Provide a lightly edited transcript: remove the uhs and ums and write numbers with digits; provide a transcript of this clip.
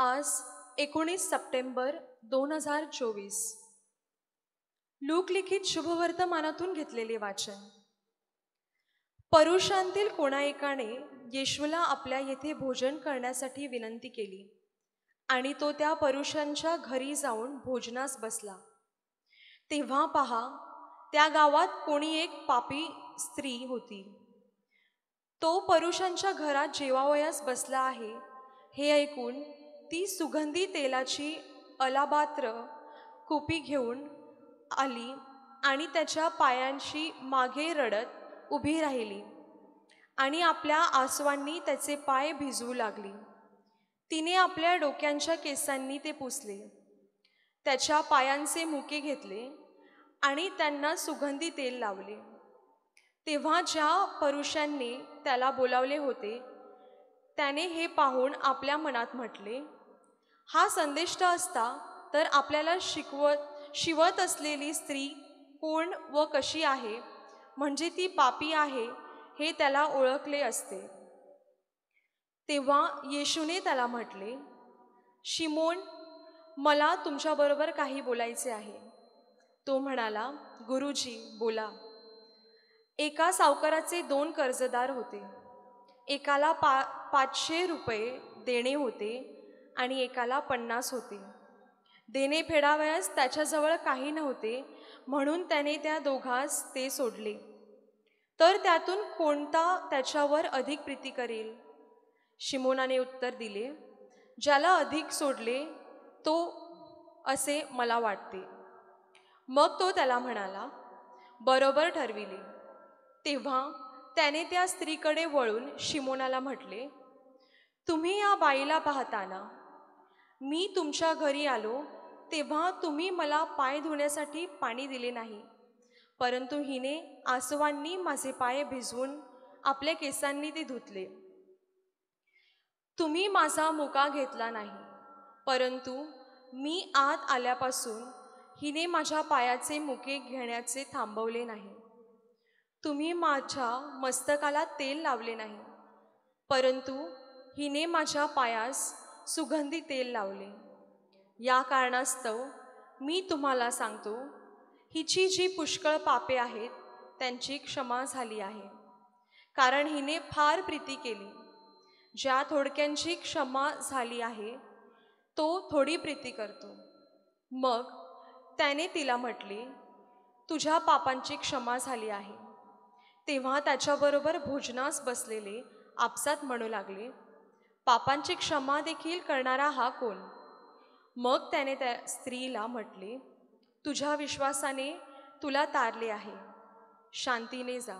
आज 19 सप्टेंबर 2024 लोकलिखित शुभवर्तमानातून घेतलेले वाचन। परुषांतील कोणा एकाने येशूला आपल्या येथे भोजन करण्यासाठी विनंती केली आणि तो त्या परुषांच्या घरी जाऊन भोजनास बसला। तेव्हा पहा, त्या गावात कोणी एक पापी स्त्री होती। तो परुषांच्या घरात जेवावयास बसला आहे हे ऐकून ती सुगंधी तेलाची अलाबात्र कुपी घेऊन आली आणि त्याच्या पायांशी मागे रडत उभी राहिली आणि आपल्या आसवांनी त्याचे पाय भिजवू लागली। तिने आपल्या डोक्यांच्या केसांनी ते पुसले, त्याच्या पायांचे मुके घेतले आणि त्यांना सुगंधी तेल लावले। तेव्हा ज्या परुषांनी त्याला बोलावले होते त्याने हे पाहून आपल्या मनात म्हटले, हा संदेष्ट असता तर आपल्याला शिवत असलेली स्त्री कोण व कशी आहे, म्हणजे ती पापी आहे हे त्याला ओळखले असते। तेव्हा येशूने त्याला म्हटले, शिमोन, मला तुमच्याबरोबर काही बोलायचे आहे। तो म्हणाला, गुरुजी, बोला। एका सावकाराचे 2 कर्जदार होते। एकाला 500 रुपये देणे होते आणि एकाला 50 होते। देणे फेडावयास त्याच्याजवळ काही नव्हते, म्हणून त्याने त्या दोघांस ते सोडले। तर त्यातून कोणता त्याच्यावर अधिक प्रीती करेल? शिमोनाने उत्तर दिले, ज्याला अधिक सोडले तो, असे मला वाटते। मग तो त्याला म्हणाला, बरोबर ठरविले। तेव्हा त्याने त्या स्त्रीकडे वळून शिमोनाला म्हटले, तुम्ही या बाईला पाहताना, मी तुमच्या घरी आलो तेव्हा तुम्ही मला पाय धुण्यासाठी पाणी दिले नाही, परंतु हिने आसवांनी माझे पाय भिजवून आपल्या केसांनी ते धुतले। तुम्ही माझा मुका घेतला नाही, परंतु मी आत आल्यापासून हिने माझ्या पायाचे मुके घेण्याचे थांबवले नाही। तुम्ही माझ्या मस्तकाला तेल लावले नाही, परंतु हिने माझ्या पायास सुगंधी तेल लावले। या कारणास्तव मी तुम्हाला सांगतो, हिची जी पुष्कळ पापे आहेत त्यांची क्षमा झाली आहे, कारण हिने फार प्रीती केली। ज्या थोडक्यांची क्षमा झाली आहे तो थोडी प्रीती करतो। मग त्याने तिला म्हटले, तुझ्या पापांची क्षमा झाली आहे। तेव्हा त्याच्याबरोबर भोजनास बसलेले आपसात म्हणू लागले, पापांची क्षमा देखील करणारा हा कोण? मग त्याने त्या स्त्रीला म्हटले, तुझ्या विश्वासाने तुला तारले आहे, शांतीने जा।